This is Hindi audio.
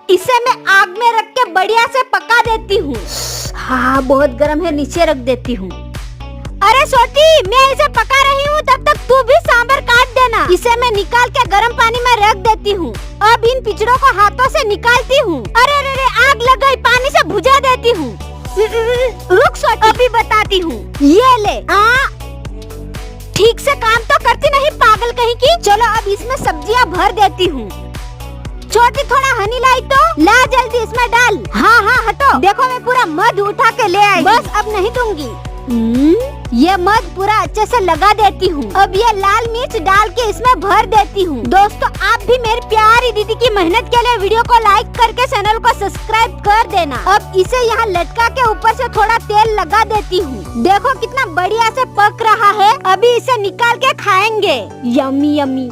इसे मैं आग में रख के बढ़िया से पका देती हूँ। हाँ बहुत गर्म है, नीचे रख देती हूँ। अरे छोटी, मैं इसे पका रही हूँ, तब तक तू भी सांभर काट देना। इसे मैं निकाल के गर्म पानी में रख देती हूँ। अब इन पिचड़ों को हाथों से निकालती हूँ। अरे अरे आग लग गई, पानी से भुजा देती हूँ। रुक छोटी, अभी बताती हूँ। ये ले। ठीक से काम तो करती नहीं, पागल कहीं की। चलो अब इसमें सब्जियाँ भर देती हूँ। छोटी थोड़ा हनी लाई तो ला, जल्दी इसमें डाल। हाँ हाँ हटो, देखो मैं पूरा मध उठा के ले आई। बस अब नहीं दूंगी। ये मध पूरा अच्छे से लगा देती हूँ। अब ये लाल मिर्च डाल के इसमें भर देती हूँ। दोस्तों आप भी मेरी प्यारी दीदी की मेहनत के लिए वीडियो को लाइक करके चैनल को सब्सक्राइब कर देना। अब इसे यहाँ लटका के ऊपर से थोड़ा तेल लगा देती हूँ। देखो कितना बढ़िया से पक रहा है। अभी इसे निकाल के खाएंगे। Yummy yummy.